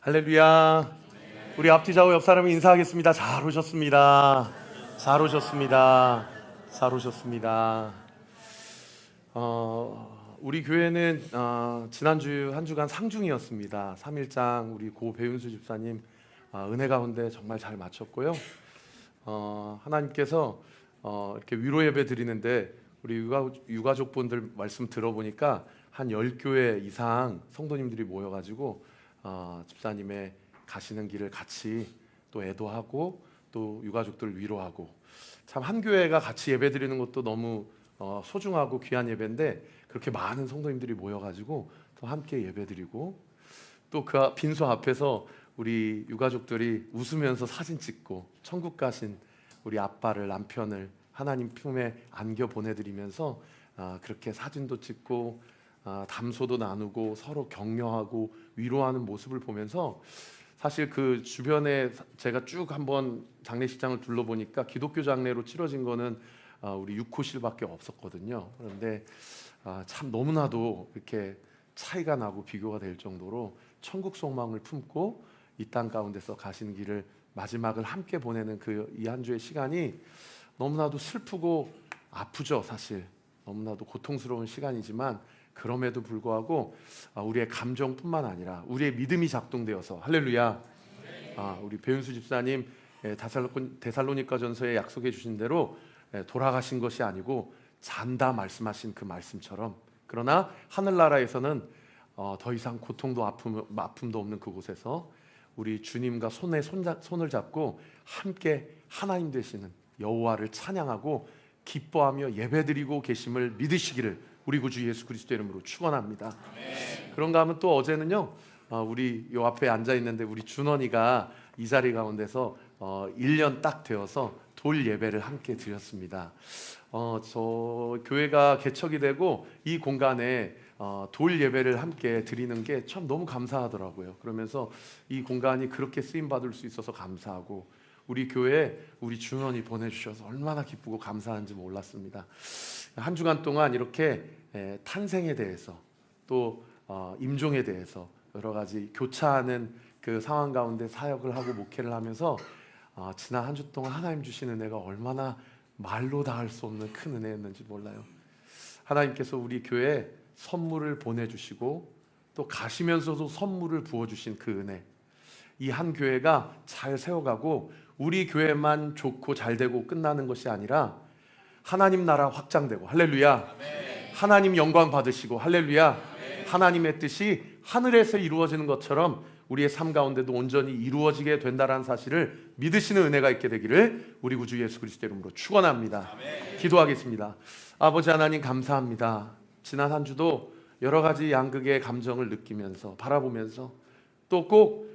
할렐루야. 우리 앞뒤 좌우 옆 사람이 인사하겠습니다. 잘 오셨습니다. 잘 오셨습니다. 잘 오셨습니다. 우리 교회는 지난주 한 주간 상중이었습니다. 3일장 우리 고 배윤수 집사님 은혜 가운데 정말 잘 마쳤고요. 하나님께서 이렇게 위로 예배 드리는데 우리 유가족분들 말씀 들어보니까 한 10교회 이상 성도님들이 모여가지고 집사님의 가시는 길을 같이 또 애도하고 또 유가족들을 위로하고, 참 한 교회가 같이 예배 드리는 것도 너무 소중하고 귀한 예배인데 그렇게 많은 성도님들이 모여가지고 또 함께 예배 드리고, 또 그 빈소 앞에서 우리 유가족들이 웃으면서 사진 찍고 천국 가신 우리 아빠를, 남편을 하나님 품에 안겨 보내드리면서 그렇게 사진도 찍고 담소도 나누고 서로 격려하고 위로하는 모습을 보면서, 사실 그 주변에 제가 쭉 한번 장례식장을 둘러보니까 기독교 장례로 치러진 거는 우리 6호실밖에 없었거든요. 그런데 참 너무나도 이렇게 차이가 나고 비교가 될 정도로 천국 소망을 품고 이 땅 가운데서 가시는 길을 마지막을 함께 보내는 그 이 한 주의 시간이 너무나도 슬프고 아프죠. 사실 너무나도 고통스러운 시간이지만 그럼에도 불구하고 우리의 감정뿐만 아니라 우리의 믿음이 작동되어서, 할렐루야, 우리 배윤수 집사님 데살로니가전서에 약속해 주신 대로 돌아가신 것이 아니고 잔다 말씀하신 그 말씀처럼, 그러나 하늘나라에서는 더 이상 고통도 아픔도 없는 그곳에서 우리 주님과 손을 잡고 함께 하나님 되시는 여호와를 찬양하고 기뻐하며 예배드리고 계심을 믿으시기를 우리 구주 예수 그리스도 이름으로 축원합니다. 그런가 하면 또 어제는요, 우리 요 앞에 앉아 있는데 우리 준원이가 이 자리 가운데서 1년 딱 되어서 돌 예배를 함께 드렸습니다. 저 교회가 개척이 되고 이 공간에 돌 예배를 함께 드리는 게 참 너무 감사하더라고요. 그러면서 이 공간이 그렇게 쓰임 받을 수 있어서 감사하고, 우리 교회에 우리 준원이 보내주셔서 얼마나 기쁘고 감사한지 몰랐습니다. 한 주간 동안 이렇게 탄생에 대해서 또 임종에 대해서 여러 가지 교차하는 그 상황 가운데 사역을 하고 목회를 하면서 지난 한 주 동안 하나님 주신 은혜가 얼마나 말로 다 할 수 없는 큰 은혜였는지 몰라요. 하나님께서 우리 교회에 선물을 보내주시고 또 가시면서도 선물을 부어주신 그 은혜, 이 한 교회가 잘 세워가고 우리 교회만 좋고 잘 되고 끝나는 것이 아니라 하나님 나라 확장되고, 할렐루야, 하나님 영광 받으시고, 할렐루야, 하나님의 뜻이 하늘에서 이루어지는 것처럼 우리의 삶 가운데도 온전히 이루어지게 된다는 사실을 믿으시는 은혜가 있게 되기를 우리 구주 예수 그리스도 이름으로 축원합니다. 기도하겠습니다. 아버지 하나님, 감사합니다. 지난 한 주도 여러 가지 양극의 감정을 느끼면서 바라보면서 또 꼭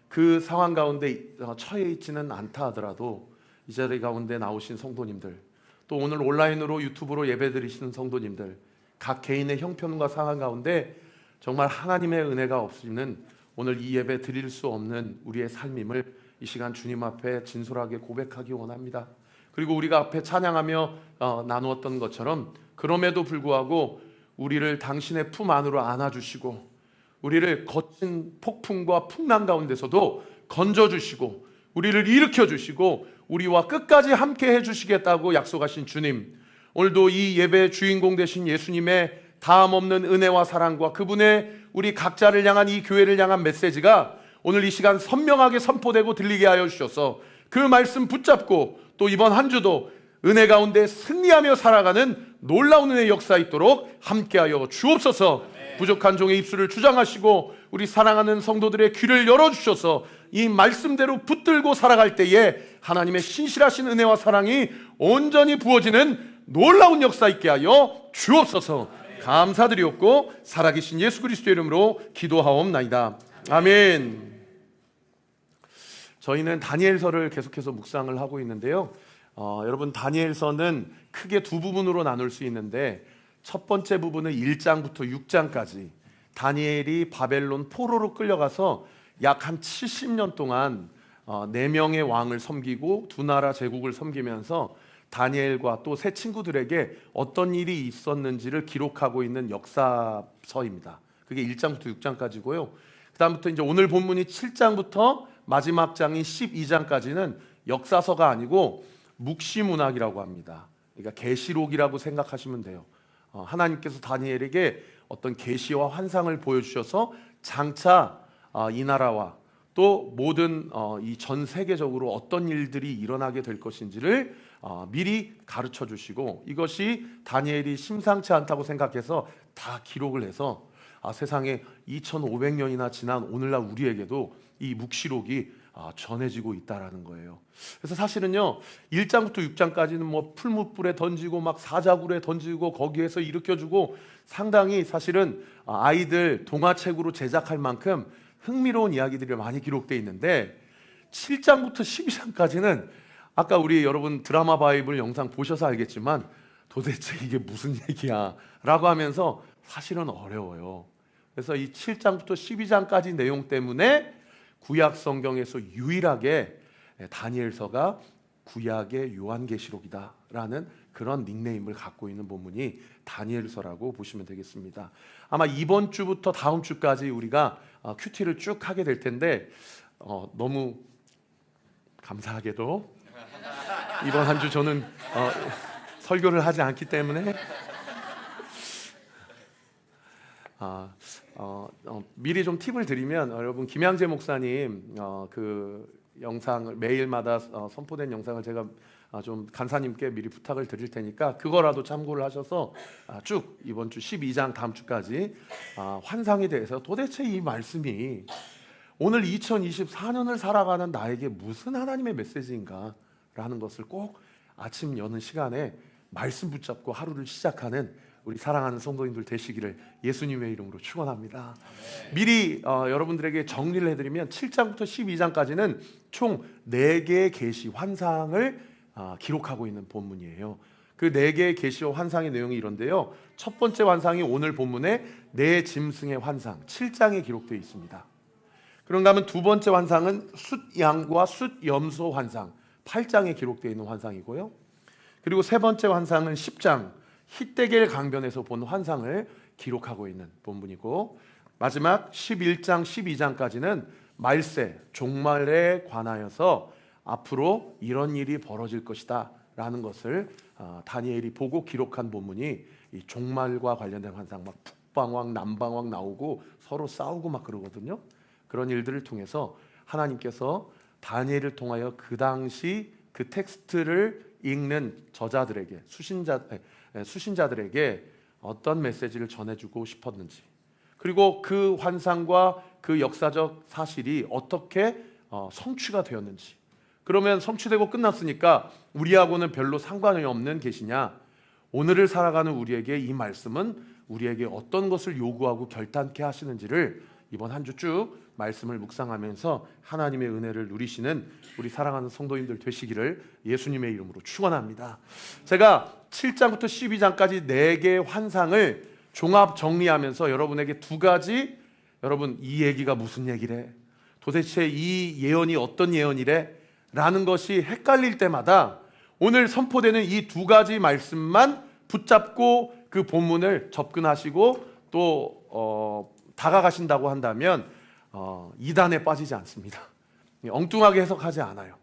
그 상황 가운데 처해 있지는 않다 하더라도 이 자리 가운데 나오신 성도님들, 또 오늘 온라인으로 유튜브로 예배 드리시는 성도님들, 각 개인의 형편과 상황 가운데 정말 하나님의 은혜가 없이는 오늘 이 예배 드릴 수 없는 우리의 삶임을 이 시간 주님 앞에 진솔하게 고백하기 원합니다. 그리고 우리가 앞에 찬양하며 나누었던 것처럼 그럼에도 불구하고 우리를 당신의 품 안으로 안아주시고 우리를 거친 폭풍과 풍랑 가운데서도 건져주시고 우리를 일으켜주시고 우리와 끝까지 함께 해주시겠다고 약속하신 주님, 오늘도 이 예배의 주인공 되신 예수님의 다함없는 은혜와 사랑과 그분의 우리 각자를 향한, 이 교회를 향한 메시지가 오늘 이 시간 선명하게 선포되고 들리게 하여 주셔서 그 말씀 붙잡고 또 이번 한 주도 은혜 가운데 승리하며 살아가는 놀라운 은혜의 역사 있도록 함께하여 주옵소서. 부족한 종의 입술을 주장하시고 우리 사랑하는 성도들의 귀를 열어주셔서 이 말씀대로 붙들고 살아갈 때에 하나님의 신실하신 은혜와 사랑이 온전히 부어지는 놀라운 역사 있게 하여 주옵소서. 감사드리옵고 살아계신 예수 그리스도의 이름으로 기도하옵나이다. 아멘. 저희는 다니엘서를 계속해서 묵상을 하고 있는데요, 여러분, 다니엘서는 크게 두 부분으로 나눌 수 있는데 첫 번째 부분은 1장부터 6장까지 다니엘이 바벨론 포로로 끌려가서 약 한 70년 동안 4명의 왕을 섬기고 두 나라 제국을 섬기면서 다니엘과 또 세 친구들에게 어떤 일이 있었는지를 기록하고 있는 역사서입니다. 그게 1장부터 6장까지고요. 그다음부터 이제 오늘 본문이 7장부터 마지막 장인 12장까지는 역사서가 아니고 묵시문학이라고 합니다. 그러니까 계시록이라고 생각하시면 돼요. 하나님께서 다니엘에게 어떤 계시와 환상을 보여주셔서 장차 이 나라와 또 모든 이 전 세계적으로 어떤 일들이 일어나게 될 것인지를 미리 가르쳐 주시고, 이것이 다니엘이 심상치 않다고 생각해서 다 기록을 해서 세상에 2500년이나 지난 오늘날 우리에게도 이 묵시록이 전해지고 있다라는 거예요. 그래서 사실은요 1장부터 6장까지는 뭐 풀무불에 던지고 막 사자굴에 던지고 거기에서 일으켜주고 상당히 사실은 아이들 동화책으로 제작할 만큼 흥미로운 이야기들이 많이 기록되어 있는데, 7장부터 12장까지는 아까 우리 여러분 드라마 바이블 영상 보셔서 알겠지만 도대체 이게 무슨 얘기야 라고 하면서 사실은 어려워요. 그래서 이 7장부터 12장까지 내용 때문에 구약 성경에서 유일하게 다니엘서가 구약의 요한계시록이다 라는 그런 닉네임을 갖고 있는 본문이 다니엘서라고 보시면 되겠습니다. 아마 이번 주부터 다음 주까지 우리가 큐티를 쭉 하게 될 텐데 너무 감사하게도 이번 한 주 저는 설교를 하지 않기 때문에 미리 좀 팁을 드리면, 여러분 김양재 목사님 그 영상을 매일마다 선포된 영상을 제가 좀 간사님께 미리 부탁을 드릴 테니까 그거라도 참고를 하셔서 쭉 이번 주 12장 다음 주까지 환상에 대해서 도대체 이 말씀이 오늘 2024년을 살아가는 나에게 무슨 하나님의 메시지인가 라는 것을 꼭 아침 여는 시간에 말씀 붙잡고 하루를 시작하는 우리 사랑하는 성도님들 되시기를 예수님의 이름으로 축원합니다. 미리 여러분들에게 정리를 해드리면 7장부터 12장까지는 총 4개의 계시 환상을 기록하고 있는 본문이에요. 그 4개의 계시와 환상의 내용이 이런데요, 첫 번째 환상이 오늘 본문에 네 짐승의 환상 7장에 기록되어 있습니다. 그런가 하면 두 번째 환상은 숫양과 숫염소 환상 8장에 기록되어 있는 환상이고요, 그리고 세 번째 환상은 10장 히데겔 강변에서 본 환상을 기록하고 있는 본문이고, 마지막 11장 12장까지는 말세 종말에 관하여서 앞으로 이런 일이 벌어질 것이다 라는 것을 다니엘이 보고 기록한 본문이 이 종말과 관련된 환상, 막 북방왕 남방왕 나오고 서로 싸우고 막 그러거든요. 그런 일들을 통해서 하나님께서 다니엘을 통하여 그 당시 그 텍스트를 읽는 저자들에게 수신자들에게 어떤 메시지를 전해주고 싶었는지, 그리고 그 환상과 그 역사적 사실이 어떻게 성취가 되었는지, 그러면 성취되고 끝났으니까 우리하고는 별로 상관이 없는 계시냐, 오늘을 살아가는 우리에게 이 말씀은 우리에게 어떤 것을 요구하고 결단케 하시는지를 이번 한 주 쭉 말씀을 묵상하면서 하나님의 은혜를 누리시는 우리 사랑하는 성도님들 되시기를 예수님의 이름으로 축원합니다. 제가 7장부터 12장까지 4개의 환상을 종합 정리하면서 여러분에게 두 가지, 여러분 이 얘기가 무슨 얘기래? 도대체 이 예언이 어떤 예언이래? 라는 것이 헷갈릴 때마다 오늘 선포되는 이 두 가지 말씀만 붙잡고 그 본문을 접근하시고 또 다가가신다고 한다면 이단에 빠지지 않습니다. 엉뚱하게 해석하지 않아요.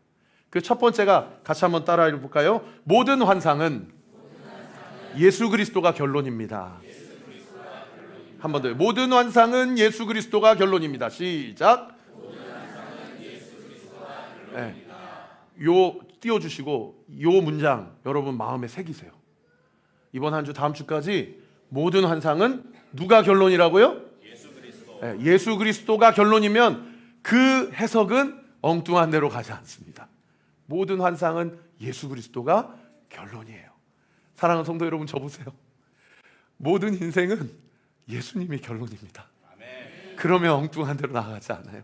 그 첫 번째가 같이 한번 따라 읽어볼까요? 모든 환상은 예수 그리스도가 결론입니다. 한 번 더. 모든 환상은 예수 그리스도가 결론입니다. 시작. 네. 요 띄워주시고 요 문장 여러분 마음에 새기세요. 이번 한 주 다음 주까지 모든 환상은 누가 결론이라고요? 예수 그리스도. 네, 예수 그리스도가 결론이면 그 해석은 엉뚱한 대로 가지 않습니다. 모든 환상은 예수 그리스도가 결론이에요. 사랑하는 성도 여러분, 저 보세요. 모든 인생은 예수님이 결론입니다. 아멘. 그러면 엉뚱한 대로 나가지 않아요.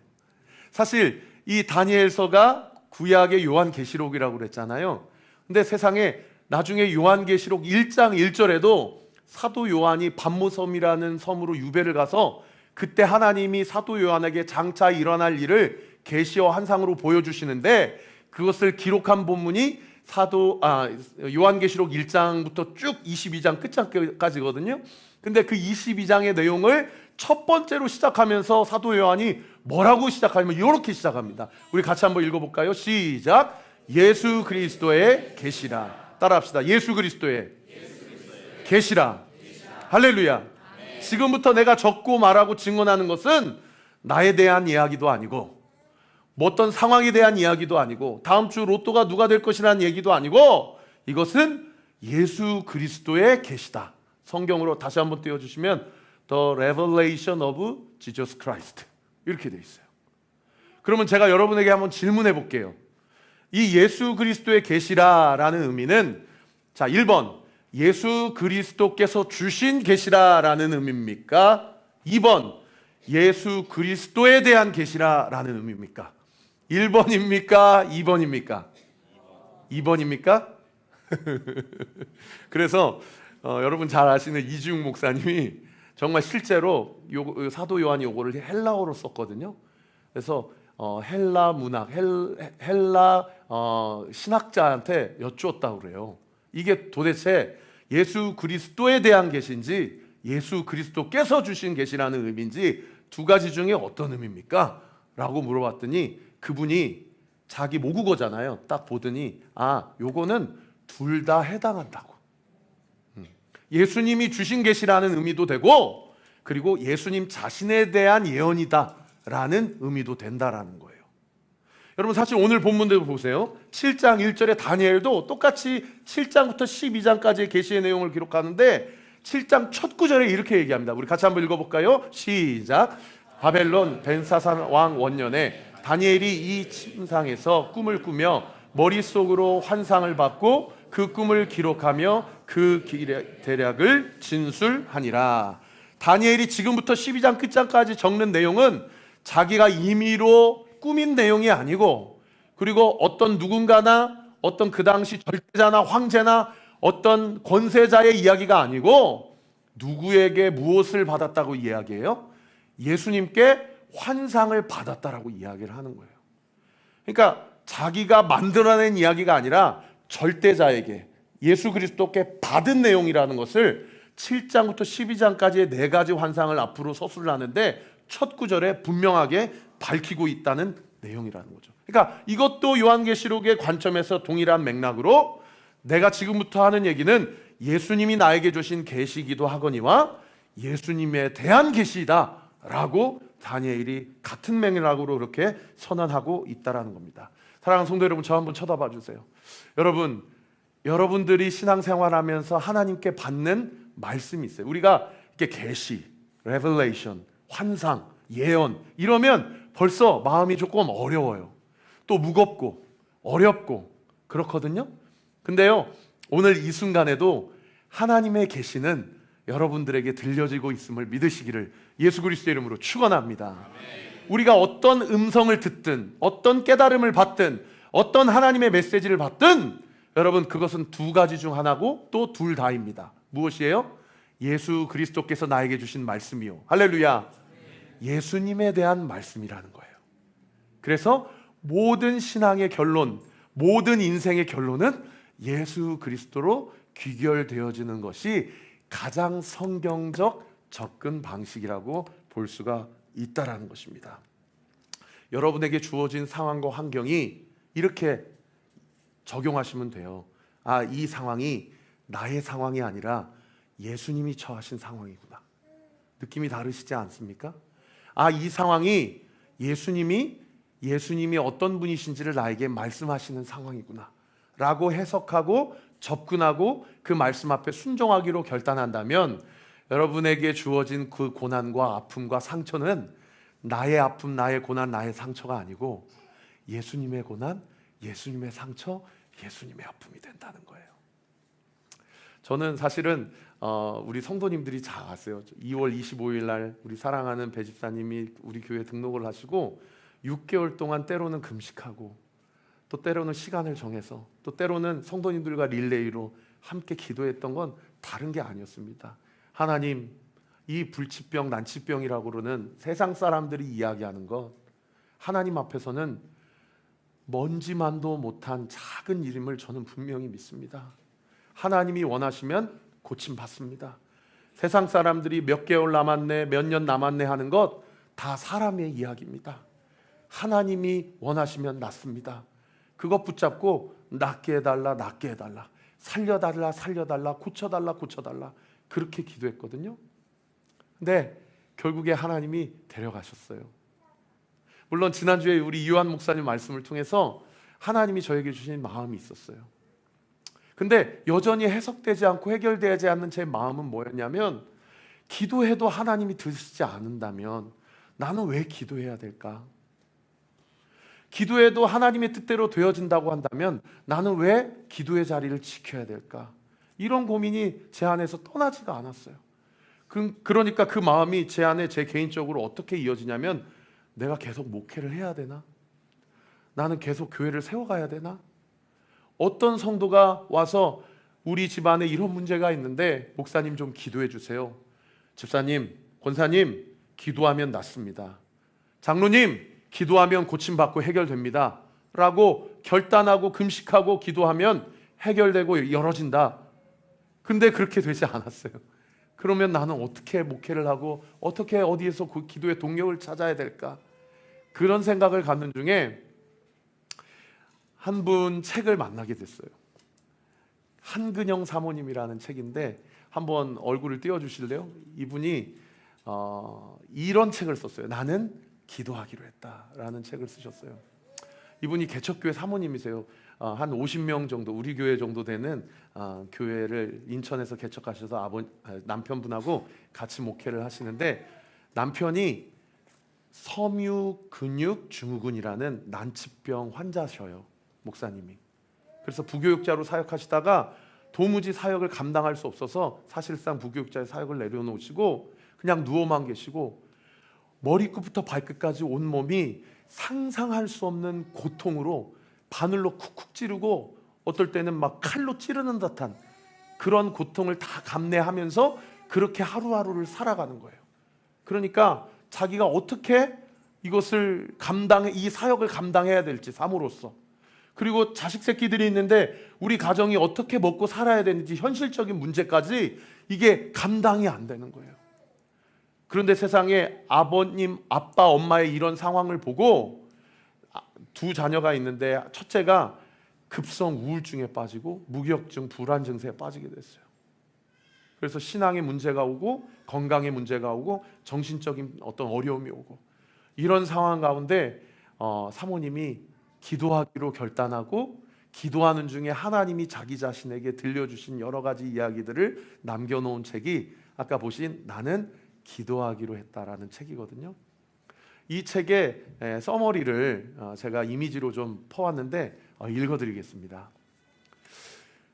사실 이 다니엘서가 구약의 요한계시록이라고 그랬잖아요. 근데 세상에 나중에 요한계시록 1장 1절에도 사도 요한이 반모섬이라는 섬으로 유배를 가서 그때 하나님이 사도 요한에게 장차 일어날 일을 계시와 환상으로 보여주시는데, 그것을 기록한 본문이 요한계시록 1장부터 쭉 22장 끝장까지거든요. 근데 그 22장의 내용을 첫 번째로 시작하면서 사도 요한이 뭐라고 시작하냐면 이렇게 시작합니다. 우리 같이 한번 읽어볼까요? 시작. 예수 그리스도의 계시라. 따라합시다. 예수 그리스도의 계시라. 할렐루야. 지금부터 내가 적고 말하고 증언하는 것은 나에 대한 이야기도 아니고 뭐 어떤 상황에 대한 이야기도 아니고 다음 주 로또가 누가 될 것이라는 얘기도 아니고 이것은 예수 그리스도의 계시다. 성경으로 다시 한번 띄워주시면 The Revelation of Jesus Christ 이렇게 돼 있어요. 그러면 제가 여러분에게 한번 질문해 볼게요. 이 예수 그리스도의 계시라라는 의미는 자 1번 예수 그리스도께서 주신 계시라라는 의미입니까? 2번 예수 그리스도에 대한 계시라라는 의미입니까? 1번입니까? 2번입니까? 2번입니까? 그래서 여러분 잘 아시는 이지웅 목사님이 정말 실제로 사도 요한이 요거를 헬라어로 썼거든요. 그래서 헬라 문학, 헬라 신학자한테 여쭈었다고 그래요. 이게 도대체 예수 그리스도에 대한 계시인지 예수 그리스도께서 주신 계시라는 의미인지 두 가지 중에 어떤 의미입니까? 라고 물어봤더니 그분이 자기 모국어잖아요. 딱 보더니 요거는 둘 다 해당한다고. 예수님이 주신 계시라는 의미도 되고 그리고 예수님 자신에 대한 예언이다라는 의미도 된다라는 거예요. 여러분 사실 오늘 본문대로 보세요. 7장 1절에 다니엘도 똑같이 7장부터 12장까지의 계시의 내용을 기록하는데 7장 첫 구절에 이렇게 얘기합니다. 우리 같이 한번 읽어볼까요? 시작. 바벨론 벤사산 왕 원년에 다니엘이 이 침상에서 꿈을 꾸며 머릿속으로 환상을 받고 그 꿈을 기록하며 그 대략을 진술하니라. 다니엘이 지금부터 12장 끝장까지 적는 내용은 자기가 임의로 꾸민 내용이 아니고 그리고 어떤 누군가나 어떤 그 당시 절대자나 황제나 어떤 권세자의 이야기가 아니고 누구에게 무엇을 받았다고 이야기해요? 예수님께 환상을 받았다라고 이야기를 하는 거예요. 그러니까 자기가 만들어낸 이야기가 아니라 절대자에게 예수 그리스도께 받은 내용이라는 것을 7장부터 12장까지의 네 가지 환상을 앞으로 서술을 하는데 첫 구절에 분명하게 밝히고 있다는 내용이라는 거죠. 그러니까 이것도 요한계시록의 관점에서 동일한 맥락으로 내가 지금부터 하는 얘기는 예수님이 나에게 주신 계시이기도 하거니와 예수님에 대한 계시이다라고 다니엘이 같은 맥락으로 그렇게 선언하고 있다라는 겁니다. 사랑하는 성도 여러분, 저 한번 쳐다봐 주세요. 여러분들이 신앙생활하면서 하나님께 받는 말씀이 있어요. 우리가 이렇게 계시, 레벨레이션, 환상, 예언 이러면 벌써 마음이 조금 어려워요. 또 무겁고 어렵고 그렇거든요. 근데요, 오늘 이 순간에도 하나님의 계시는 여러분들에게 들려지고 있음을 믿으시기를 예수 그리스도의 이름으로 축원합니다. 우리가 어떤 음성을 듣든 어떤 깨달음을 받든 어떤 하나님의 메시지를 받든 여러분 그것은 두 가지 중 하나고 또 둘 다입니다. 무엇이에요? 예수 그리스도께서 나에게 주신 말씀이요. 할렐루야. 예수님에 대한 말씀이라는 거예요. 그래서 모든 신앙의 결론, 모든 인생의 결론은 예수 그리스도로 귀결되어지는 것이 가장 성경적 접근 방식이라고 볼 수가 있다라는 것입니다. 여러분에게 주어진 상황과 환경이 이렇게 적용하시면 돼요. 이 상황이 나의 상황이 아니라 예수님이 처하신 상황이구나. 느낌이 다르시지 않습니까? 이 상황이 예수님이 어떤 분이신지를 나에게 말씀하시는 상황이구나 라고 해석하고 접근하고 그 말씀 앞에 순종하기로 결단한다면 여러분에게 주어진 그 고난과 아픔과 상처는 나의 아픔, 나의 고난, 나의 상처가 아니고 예수님의 고난, 예수님의 상처, 예수님의 아픔이 된다는 거예요. 저는 사실은 우리 성도님들이 잘 아세요. 2월 25일 날 우리 사랑하는 배집사님이 우리 교회 등록을 하시고 6개월 동안 때로는 금식하고 또 때로는 시간을 정해서 또 때로는 성도님들과 릴레이로 함께 기도했던 건 다른 게 아니었습니다. 하나님, 이 불치병, 난치병이라고 그러는 세상 사람들이 이야기하는 것 하나님 앞에서는 먼지만도 못한 작은 일임을 저는 분명히 믿습니다. 하나님이 원하시면 고침받습니다. 세상 사람들이 몇 개월 남았네, 몇 년 남았네 하는 것 다 사람의 이야기입니다. 하나님이 원하시면 낫습니다. 그것 붙잡고 낫게 해달라, 낫게 해달라, 살려달라, 살려달라, 고쳐달라, 고쳐달라, 그렇게 기도했거든요. 근데 결국에 하나님이 데려가셨어요. 물론 지난주에 우리 이완 목사님 말씀을 통해서 하나님이 저에게 주신 마음이 있었어요. 근데 여전히 해석되지 않고 해결되지 않는 제 마음은 뭐였냐면, 기도해도 하나님이 들으시지 않는다면 나는 왜 기도해야 될까? 기도해도 하나님의 뜻대로 되어진다고 한다면 나는 왜 기도의 자리를 지켜야 될까? 이런 고민이 제 안에서 떠나지가 않았어요. 그러니까 그 마음이 제 안에 제 개인적으로 어떻게 이어지냐면, 내가 계속 목회를 해야 되나? 나는 계속 교회를 세워가야 되나? 어떤 성도가 와서 우리 집안에 이런 문제가 있는데 목사님 좀 기도해 주세요. 집사님, 권사님, 기도하면 낫습니다. 장로님, 기도하면 고침받고 해결됩니다 라고 결단하고 금식하고 기도하면 해결되고 열어진다. 근데 그렇게 되지 않았어요. 그러면 나는 어떻게 목회를 하고 어떻게 어디에서 그 기도의 동력을 찾아야 될까? 그런 생각을 갖는 중에 한 분 책을 만나게 됐어요. 한근영 사모님이라는 책인데 한번 얼굴을 띄워주실래요? 이분이 이런 책을 썼어요. 나는 기도하기로 했다라는 책을 쓰셨어요. 이분이 개척교회 사모님이세요. 한 50명 정도, 우리 교회 정도 되는 교회를 인천에서 개척하셔서 남편분하고 같이 목회를 하시는데, 남편이 섬유근육증후군이라는 난치병 환자셔요, 목사님이. 그래서 부교육자로 사역하시다가 도무지 사역을 감당할 수 없어서 사실상 부교육자의 사역을 내려놓으시고 그냥 누워만 계시고, 머리끝부터 발끝까지 온몸이 상상할 수 없는 고통으로 바늘로 쿡쿡 찌르고 어떨 때는 막 칼로 찌르는 듯한 그런 고통을 다 감내하면서 그렇게 하루하루를 살아가는 거예요. 그러니까 자기가 어떻게 이것을 이 사역을 감당해야 될지, 사모로서, 그리고 자식 새끼들이 있는데 우리 가정이 어떻게 먹고 살아야 되는지 현실적인 문제까지 이게 감당이 안 되는 거예요. 그런데 세상에 아버님, 아빠, 엄마의 이런 상황을 보고 두 자녀가 있는데 첫째가 급성 우울증에 빠지고 무기력증, 불안 증세에 빠지게 됐어요. 그래서 신앙에 문제가 오고 건강에 문제가 오고 정신적인 어떤 어려움이 오고, 이런 상황 가운데 사모님이 기도하기로 결단하고 기도하는 중에 하나님이 자기 자신에게 들려주신 여러 가지 이야기들을 남겨놓은 책이 아까 보신 나는 기도하기로 했다라는 책이거든요. 이 책의 서머리를 제가 이미지로 좀 퍼왔는데 읽어드리겠습니다.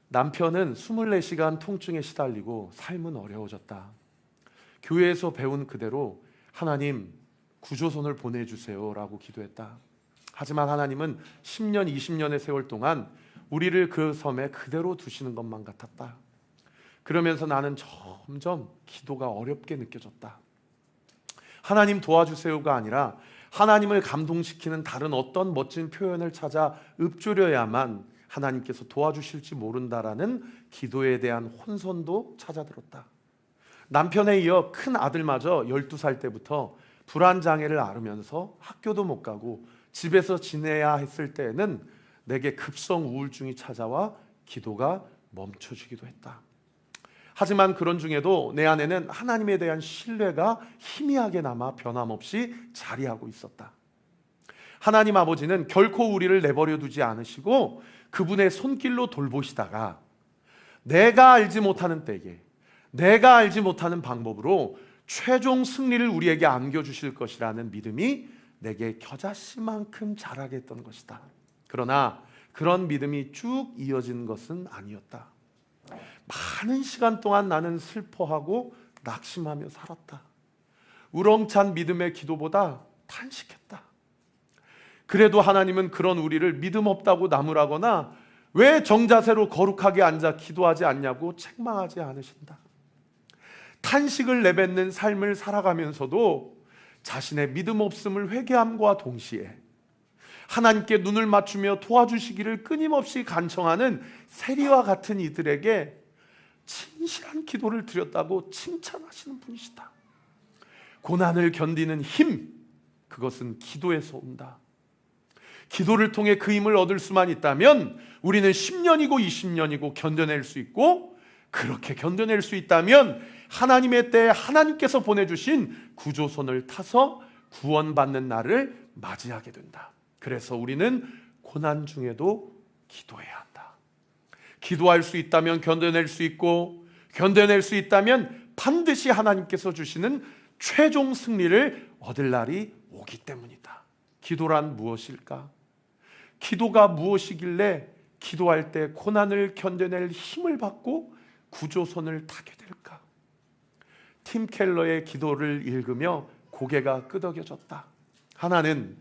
남편은 24시간 통증에 시달리고 삶은 어려워졌다. 교회에서 배운 그대로 하나님 구조선을 보내주세요 라고 기도했다. 하지만 하나님은 10년, 20년의 세월 동안 우리를 그 섬에 그대로 두시는 것만 같았다. 그러면서 나는 점점 기도가 어렵게 느껴졌다. 하나님 도와주세요가 아니라 하나님을 감동시키는 다른 어떤 멋진 표현을 찾아 읊조려야만 하나님께서 도와주실지 모른다라는 기도에 대한 혼선도 찾아들었다. 남편에 이어 큰 아들마저 12살 때부터 불안장애를 앓으면서 학교도 못 가고 집에서 지내야 했을 때에는 내게 급성 우울증이 찾아와 기도가 멈춰지기도 했다. 하지만 그런 중에도 내 안에는 하나님에 대한 신뢰가 희미하게 남아 변함없이 자리하고 있었다. 하나님 아버지는 결코 우리를 내버려 두지 않으시고 그분의 손길로 돌보시다가 내가 알지 못하는 때에 내가 알지 못하는 방법으로 최종 승리를 우리에게 안겨주실 것이라는 믿음이 내게 겨자씨만큼 자라게 했던 것이다. 그러나 그런 믿음이 쭉 이어진 것은 아니었다. 많은 시간 동안 나는 슬퍼하고 낙심하며 살았다. 우렁찬 믿음의 기도보다 탄식했다. 그래도 하나님은 그런 우리를 믿음 없다고 나무라거나 왜 정자세로 거룩하게 앉아 기도하지 않냐고 책망하지 않으신다. 탄식을 내뱉는 삶을 살아가면서도 자신의 믿음 없음을 회개함과 동시에 하나님께 눈을 맞추며 도와주시기를 끊임없이 간청하는 세리와 같은 이들에게 진실한 기도를 드렸다고 칭찬하시는 분이시다. 고난을 견디는 힘, 그것은 기도에서 온다. 기도를 통해 그 힘을 얻을 수만 있다면 우리는 10년이고 20년이고 견뎌낼 수 있고, 그렇게 견뎌낼 수 있다면 하나님의 때에 하나님께서 보내주신 구조선을 타서 구원받는 날을 맞이하게 된다. 그래서 우리는 고난 중에도 기도해야 한다. 기도할 수 있다면 견뎌낼 수 있고, 견뎌낼 수 있다면 반드시 하나님께서 주시는 최종 승리를 얻을 날이 오기 때문이다. 기도란 무엇일까? 기도가 무엇이길래 기도할 때 고난을 견뎌낼 힘을 받고 구조선을 타게 될까? 팀 켈러의 기도를 읽으며 고개가 끄덕여졌다. 하나는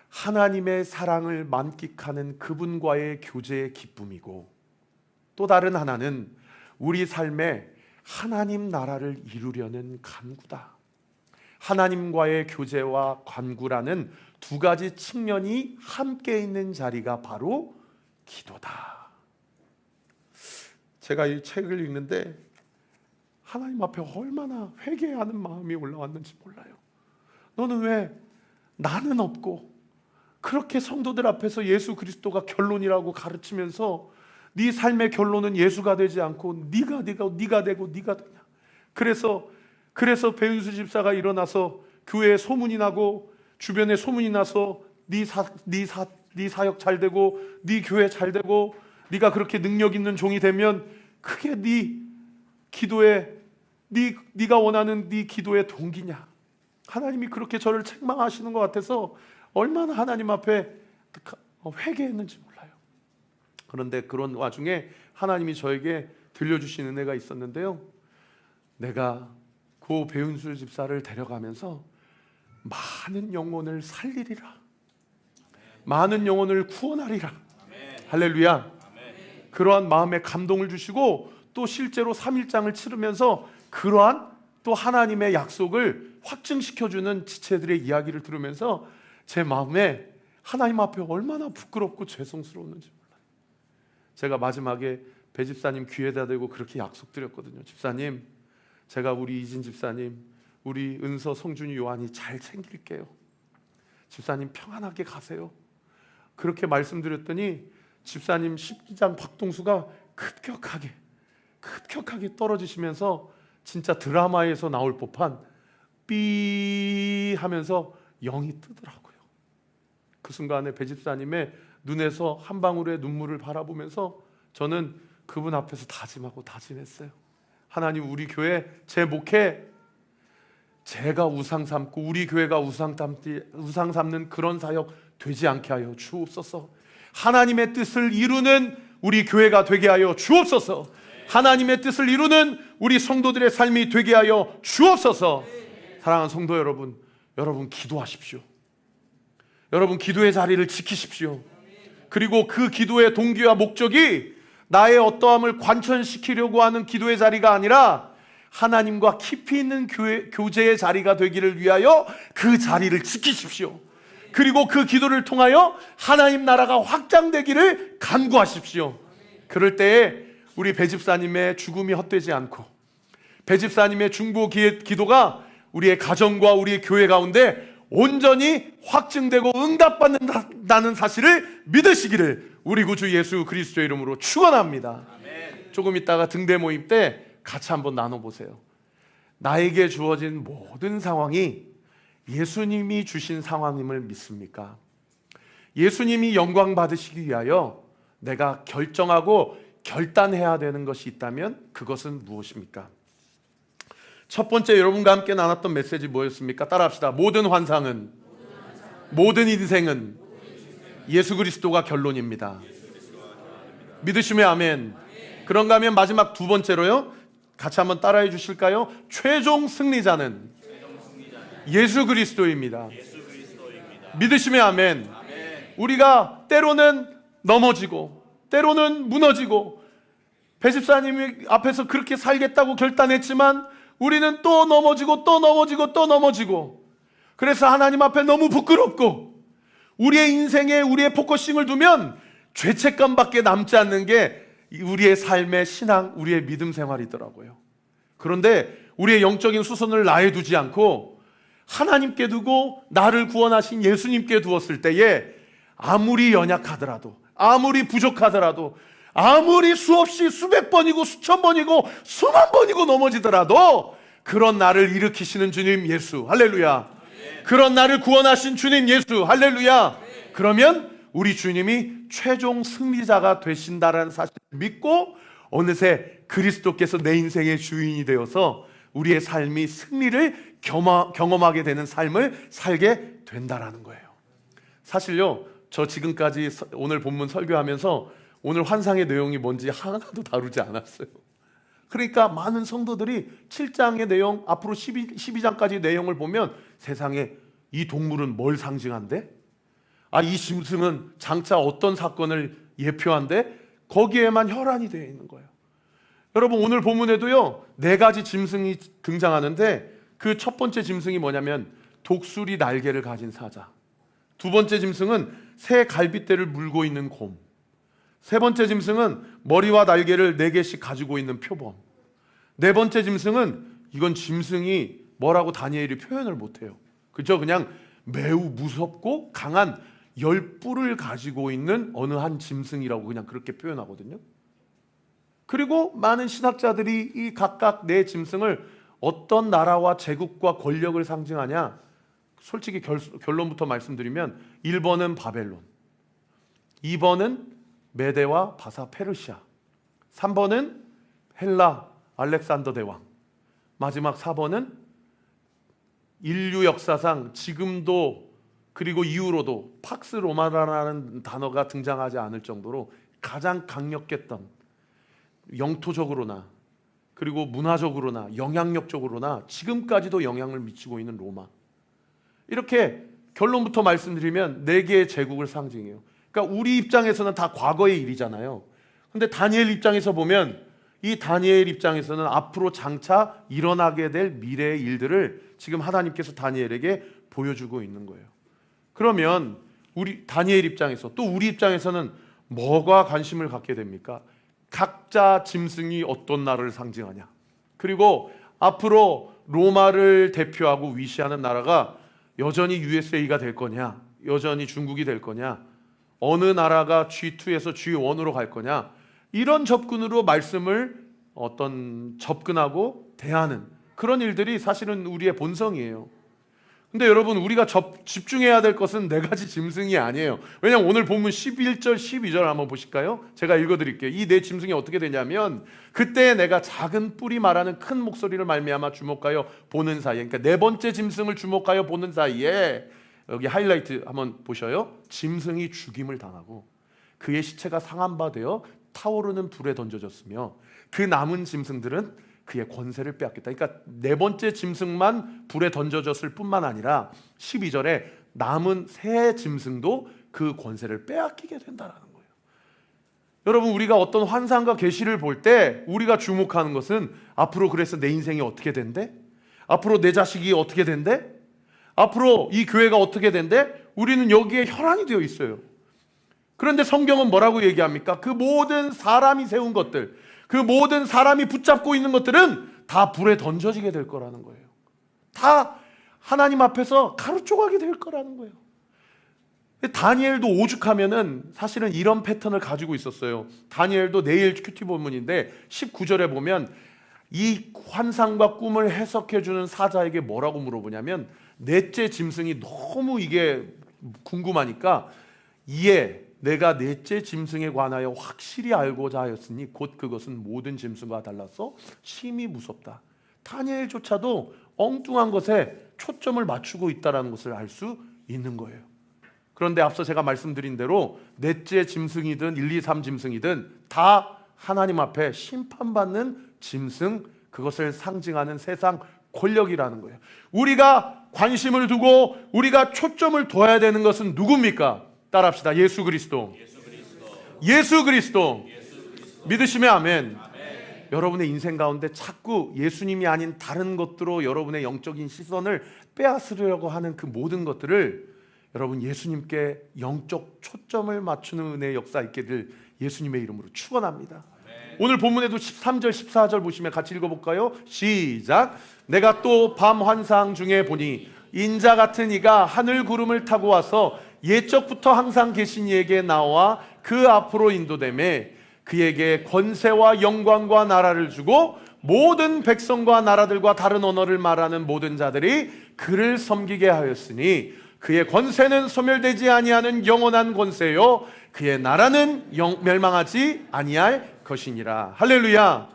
하나님의 사랑을 만끽하는 그분과의 교제의 기쁨이고, 또 다른 하나는 우리 삶에 하나님 나라를 이루려는 간구다. 하나님과의 교제와 간구라는 두 가지 측면이 함께 있는 자리가 바로 기도다. 제가 이 책을 읽는데 하나님 앞에 얼마나 회개하는 마음이 올라왔는지 몰라요. 너는 왜 나는 없고 그렇게 성도들 앞에서 예수 그리스도가 결론이라고 가르치면서 네 삶의 결론은 예수가 되지 않고 네가 되냐. 그래서 배은수 집사가 일어나서 교회에 소문이 나고 주변에 소문이 나서 네 사역 잘 되고 네 교회 잘 되고 네가 그렇게 능력 있는 종이 되면 그게 네 기도에 네가 원하는 네 기도의 동기냐. 하나님이 그렇게 저를 책망하시는 것 같아서 얼마나 하나님 앞에 회개했는지 몰라요. 그런데 그런 와중에 하나님이 저에게 들려주신 은혜가 있었는데요, 내가 고 배은술 집사를 데려가면서 많은 영혼을 살리리라, 많은 영혼을 구원하리라. 할렐루야. 그러한 마음에 감동을 주시고 또 실제로 3일장을 치르면서 그러한 또 하나님의 약속을 확증시켜주는 지체들의 이야기를 들으면서 제 마음에 하나님 앞에 얼마나 부끄럽고 죄송스러웠는지 몰라요. 제가 마지막에 배 집사님 귀에다 대고 그렇게 약속드렸거든요. 집사님, 제가 우리 이진 집사님, 우리 은서, 성준이, 요한이 잘 챙길게요. 집사님 평안하게 가세요. 그렇게 말씀드렸더니 집사님 10기장 박동수가 급격하게 떨어지시면서 진짜 드라마에서 나올 법한 삐 하면서 영이 뜨더라고요. 그 순간에 배 집사님의 눈에서 한 방울의 눈물을 바라보면서 저는 그분 앞에서 다짐했어요. 하나님, 우리 교회 제 목회 제가 우상 삼고 우리 교회가 우상 삼는 그런 사역 되지 않게 하여 주옵소서. 하나님의 뜻을 이루는 우리 교회가 되게 하여 주옵소서. 하나님의 뜻을 이루는 우리 성도들의 삶이 되게 하여 주옵소서. 사랑하는 성도 여러분, 여러분 기도하십시오. 여러분 기도의 자리를 지키십시오. 그리고 그 기도의 동기와 목적이 나의 어떠함을 관천시키려고 하는 기도의 자리가 아니라 하나님과 깊이 있는 교제의 자리가 되기를 위하여 그 자리를 지키십시오. 그리고 그 기도를 통하여 하나님 나라가 확장되기를 간구하십시오. 그럴 때에 우리 배 집사님의 죽음이 헛되지 않고 배 집사님의 중보 기도가 우리의 가정과 우리의 교회 가운데 온전히 확증되고 응답받는다는 사실을 믿으시기를 우리 구주 예수 그리스도의 이름으로 축원합니다. 조금 있다가 등대 모임 때 같이 한번 나눠보세요. 나에게 주어진 모든 상황이 예수님이 주신 상황임을 믿습니까? 예수님이 영광 받으시기 위하여 내가 결정하고 결단해야 되는 것이 있다면 그것은 무엇입니까? 첫 번째, 여러분과 함께 나눴던 메시지 뭐였습니까? 따라합시다. 모든 환상은, 모든 인생은 예수 그리스도가 결론입니다. 믿으시면 아멘. 그런가 하면 마지막 두 번째로요, 같이 한번 따라해 주실까요? 최종 승리자는 예수 그리스도입니다. 믿으시면 아멘. 우리가 때로는 넘어지고 때로는 무너지고 배 집사님이 앞에서 그렇게 살겠다고 결단했지만 우리는 또 넘어지고 그래서 하나님 앞에 너무 부끄럽고 우리의 인생에 우리의 포커싱을 두면 죄책감밖에 남지 않는 게 우리의 삶의 신앙, 우리의 믿음 생활이더라고요. 그런데 우리의 영적인 수선을 나에 두지 않고 하나님께 두고 나를 구원하신 예수님께 두었을 때에 아무리 연약하더라도, 아무리 부족하더라도, 아무리 수없이 수백 번이고 수천 번이고 수만 번이고 넘어지더라도 그런 나를 일으키시는 주님 예수, 할렐루야. 그런 나를 구원하신 주님 예수, 할렐루야. 그러면 우리 주님이 최종 승리자가 되신다라는 사실을 믿고 어느새 그리스도께서 내 인생의 주인이 되어서 우리의 삶이 승리를 경험하게 되는 삶을 살게 된다라는 거예요. 사실요, 저 지금까지 오늘 본문 설교하면서 오늘 환상의 내용이 뭔지 하나도 다루지 않았어요. 그러니까 많은 성도들이 7장의 내용, 앞으로 12장까지 내용을 보면 세상에 이 동물은 뭘 상징한대? 이 짐승은 장차 어떤 사건을 예표한대? 거기에만 혈안이 되어 있는 거예요. 여러분, 오늘 본문에도요 4가지 짐승이 등장하는데 그 첫 번째 짐승이 뭐냐면 독수리 날개를 가진 사자, 두 번째 짐승은 새 갈빗대를 물고 있는 곰, 세 번째 짐승은 머리와 날개를 4개씩 가지고 있는 표범, 네 번째 짐승은 이건 짐승이 뭐라고 다니엘이 표현을 못해요. 그죠? 그냥 매우 무섭고 강한 10뿔을 가지고 있는 어느 한 짐승이라고 그냥 그렇게 표현하거든요. 그리고 많은 신학자들이 이 각각 4 짐승을 어떤 나라와 제국과 권력을 상징하냐, 솔직히 결론부터 말씀드리면 1번은 바벨론, 2번은 메데와 바사 페르시아, 3번은 헬라 알렉산더 대왕, 마지막 4번은 인류 역사상 지금도 그리고 이후로도 팍스 로마라는 단어가 등장하지 않을 정도로 가장 강력했던, 영토적으로나 그리고 문화적으로나 영향력적으로나 지금까지도 영향을 미치고 있는 로마. 이렇게 결론부터 말씀드리면 4개의 제국을 상징해요. 그러니까 우리 입장에서는 다 과거의 일이잖아요. 근데 다니엘 입장에서 보면, 이 다니엘 입장에서는 앞으로 장차 일어나게 될 미래의 일들을 지금 하나님께서 다니엘에게 보여주고 있는 거예요. 그러면 우리 다니엘 입장에서, 또 우리 입장에서는 뭐가 관심을 갖게 됩니까? 각자 짐승이 어떤 나라를 상징하냐, 그리고 앞으로 로마를 대표하고 위시하는 나라가 여전히 USA가 될 거냐, 여전히 중국이 될 거냐, 어느 나라가 G2에서 G1으로 갈 거냐, 이런 접근으로 말씀을 접근하고 대하는 그런 일들이 사실은 우리의 본성이에요. 근데 여러분, 우리가 집중해야 될 것은 4가지 짐승이 아니에요. 왜냐하면 오늘 본문 11절 12절 한번 보실까요? 제가 읽어드릴게요. 이 4 짐승이 어떻게 되냐면, 그때 내가 작은 뿔이 말하는 큰 목소리를 말미암아 주목하여 보는 사이에, 그러니까 4번째 짐승을 주목하여 보는 사이에, 여기 하이라이트 한번 보셔요. 짐승이 죽임을 당하고 그의 시체가 상한 바 되어 타오르는 불에 던져졌으며 그 남은 짐승들은 그의 권세를 빼앗겠다. 그러니까 4번째 짐승만 불에 던져졌을 뿐만 아니라 12절에 남은 새 짐승도 그 권세를 빼앗기게 된다라는 거예요. 여러분, 우리가 어떤 환상과 계시를 볼 때 우리가 주목하는 것은 앞으로 그래서 내 인생이 어떻게 된대? 앞으로 내 자식이 어떻게 된대? 앞으로 이 교회가 어떻게 된대? 우리는 여기에 혈안이 되어 있어요. 그런데 성경은 뭐라고 얘기합니까? 그 모든 사람이 세운 것들, 그 모든 사람이 붙잡고 있는 것들은 다 불에 던져지게 될 거라는 거예요. 다 하나님 앞에서 가루 조각이 될 거라는 거예요. 다니엘도 오죽하면은 사실은 이런 패턴을 가지고 있었어요. 다니엘도 내일 큐티 본문인데 19절에 보면 이 환상과 꿈을 해석해주는 사자에게 뭐라고 물어보냐면, 4째 짐승이 너무 이게 궁금하니까, 이에 내가 4째 짐승에 관하여 확실히 알고자 하였으니 곧 그것은 모든 짐승과 달라서 심히 무섭다. 다니엘조차도 엉뚱한 것에 초점을 맞추고 있다는 것을 알 수 있는 거예요. 그런데 앞서 제가 말씀드린 대로 4째 짐승이든 1, 2, 3 짐승이든 다 하나님 앞에 심판받는 짐승, 그것을 상징하는 세상 권력이라는 거예요. 우리가 관심을 두고 우리가 초점을 둬야 되는 것은 누굽니까? 따라합시다. 예수 그리스도. 예수 그리스도. 믿으시면 아멘. 여러분의 인생 가운데 자꾸 예수님이 아닌 다른 것들로 여러분의 영적인 시선을 빼앗으려고 하는 그 모든 것들을 여러분 예수님께 영적 초점을 맞추는 은혜의 역사 있게 될 예수님의 이름으로 축원합니다. 오늘 본문에도 13절 14절 보시면 같이 읽어볼까요? 시작. 내가 또 밤 환상 중에 보니 인자 같은 이가 하늘 구름을 타고 와서 옛적부터 항상 계신 이에게 나와 그 앞으로 인도되매 그에게 권세와 영광과 나라를 주고 모든 백성과 나라들과 다른 언어를 말하는 모든 자들이 그를 섬기게 하였으니 그의 권세는 소멸되지 아니하는 영원한 권세요 그의 나라는 멸망하지 아니할 것이니라. 할렐루야.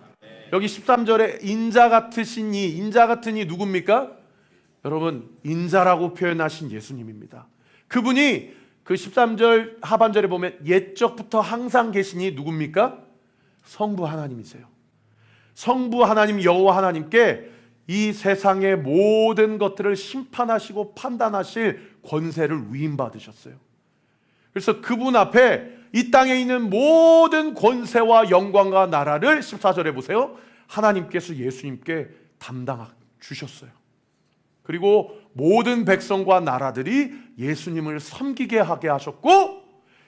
여기 13절에 인자 같으신 이, 인자 같은 이 누굽니까? 여러분, 인자라고 표현하신 예수님입니다. 그분이 그 13절 하반절에 보면 옛적부터 항상 계시니 누굽니까? 성부 하나님이세요. 성부 하나님 여호와 하나님께 이 세상의 모든 것들을 심판하시고 판단하실 권세를 위임받으셨어요. 그래서 그분 앞에 이 땅에 있는 모든 권세와 영광과 나라를 14절에 보세요. 하나님께서 예수님께 담당 주셨어요. 그리고 모든 백성과 나라들이 예수님을 섬기게 하게 하셨고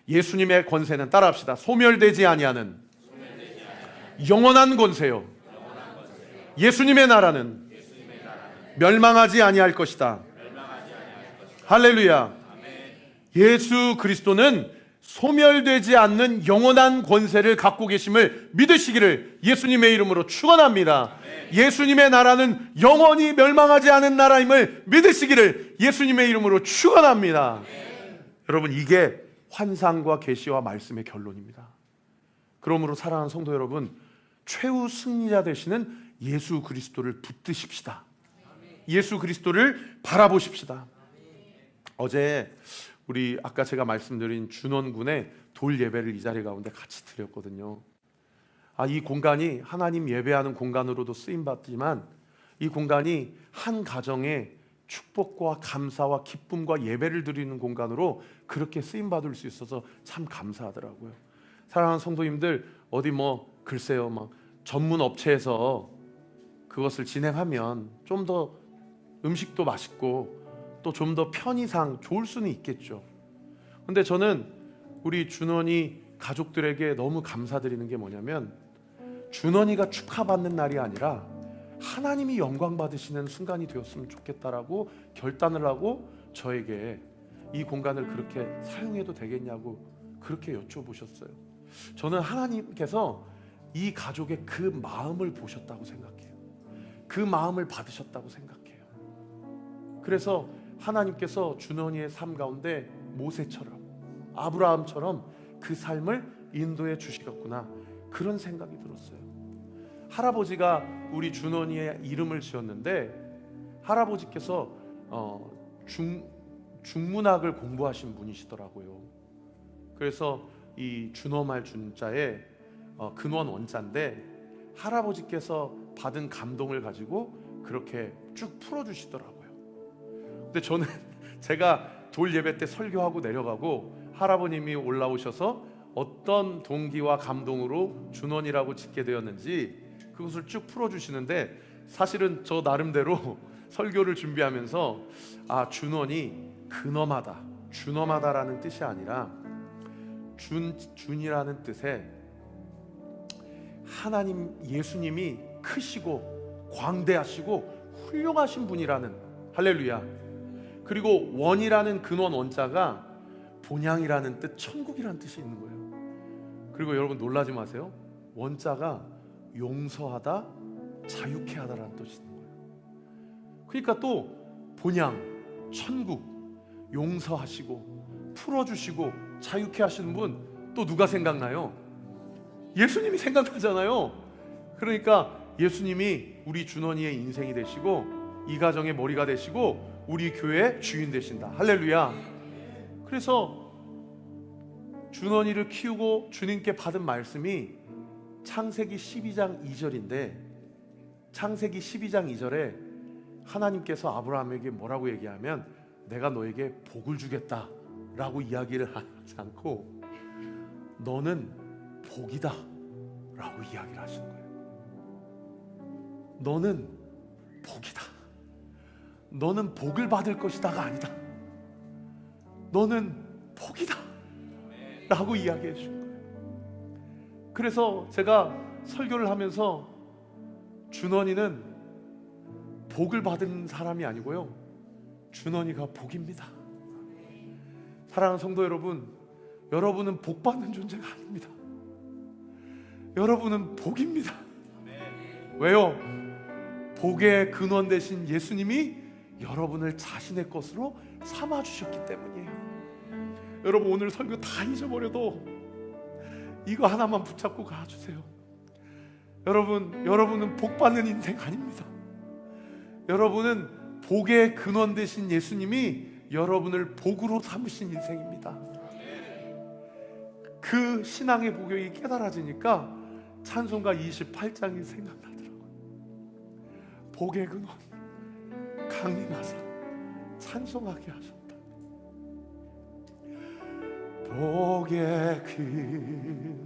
예수님의 권세는 따라합시다. 소멸되지 아니하는 영원한 권세요. 예수님의 나라는 멸망하지 아니할 것이다. 할렐루야. 예수 그리스도는 소멸되지 않는 영원한 권세를 갖고 계심을 믿으시기를 예수님의 이름으로 축원합니다. 예수님의 나라는 영원히 멸망하지 않은 나라임을 믿으시기를 예수님의 이름으로 축원합니다. 여러분, 이게 환상과 계시와 말씀의 결론입니다. 그러므로 사랑하는 성도 여러분, 최후 승리자 되시는 예수 그리스도를 붙드십시다. 예수 그리스도를 바라보십시다. 어제 우리 아까 제가 말씀드린 준원군의 돌 예배를 이 자리 가운데 같이 드렸거든요. 이 공간이 하나님 예배하는 공간으로도 쓰임받지만 이 공간이 한 가정의 축복과 감사와 기쁨과 예배를 드리는 공간으로 그렇게 쓰임받을 수 있어서 참 감사하더라고요. 사랑하는 성도님들, 어디 글쎄요 전문 업체에서 그것을 진행하면 좀 더 음식도 맛있고 또 좀 더 편의상 좋을 수는 있겠죠. 근데 저는 우리 준원이 가족들에게 너무 감사드리는 게 뭐냐면 준원이가 축하받는 날이 아니라 하나님이 영광 받으시는 순간이 되었으면 좋겠다라고 결단을 하고 저에게 이 공간을 그렇게 사용해도 되겠냐고 그렇게 여쭤보셨어요. 저는 하나님께서 이 가족의 그 마음을 보셨다고 생각해요. 그 마음을 받으셨다고 생각해요. 그래서 하나님께서 준원이의 삶 가운데 모세처럼 아브라함처럼 그 삶을 인도해 주시겠구나, 그런 생각이 들었어요. 할아버지가 우리 준원이의 이름을 지었는데 할아버지께서 중문학을 공부하신 분이시더라고요. 그래서 이 준엄할 준자에 근원 원자인데 할아버지께서 받은 감동을 가지고 그렇게 쭉 풀어주시더라고요. 근데 저는 제가 돌 예배 때 설교하고 내려가고 할아버님이 올라오셔서 어떤 동기와 감동으로 준원이라고 짓게 되었는지 그것을 쭉 풀어주시는데 사실은 저 나름대로 설교를 준비하면서 준원이 근엄하다, 준엄하다라는 뜻이 아니라 준이라는 뜻에 하나님 예수님이 크시고 광대하시고 훌륭하신 분이라는, 할렐루야. 그리고 원이라는 근원 원자가 본향이라는 뜻, 천국이라는 뜻이 있는 거예요. 그리고 여러분 놀라지 마세요. 원자가 용서하다, 자유케 하다라는 뜻이 있는 거예요. 그러니까 또 본향, 천국, 용서하시고 풀어주시고 자유케 하시는 분 또 누가 생각나요? 예수님이 생각나잖아요. 그러니까 예수님이 우리 준원이의 인생이 되시고 이 가정의 머리가 되시고 우리 교회의 주인 되신다. 할렐루야. 그래서 준원이를 키우고 주님께 받은 말씀이 창세기 12장 2절인데 창세기 12장 2절에 하나님께서 아브라함에게 뭐라고 얘기하면 내가 너에게 복을 주겠다 라고 이야기를 하지 않고 너는 복이다 라고 이야기를 하시는 거예요. 너는 복이다, 너는 복을 받을 것이다가 아니다, 너는 복이다 라고 이야기해 주신 거예요. 그래서 제가 설교를 하면서 준원이는 복을 받은 사람이 아니고요, 준원이가 복입니다. 사랑하는 성도 여러분, 여러분은 복 받는 존재가 아닙니다. 여러분은 복입니다. 왜요? 복의 근원 되신 예수님이 여러분을 자신의 것으로 삼아 주셨기 때문이에요. 여러분, 오늘 설교 다 잊어버려도 이거 하나만 붙잡고 가주세요. 여러분은 복 받는 인생 아닙니다. 여러분은 복의 근원 되신 예수님이 여러분을 복으로 삼으신 인생입니다. 그 신앙의 복이 깨달아지니까 찬송가 28장이 생각나더라고요. 복의 근원 강림하사 찬송하게 하셨다. 복의 근원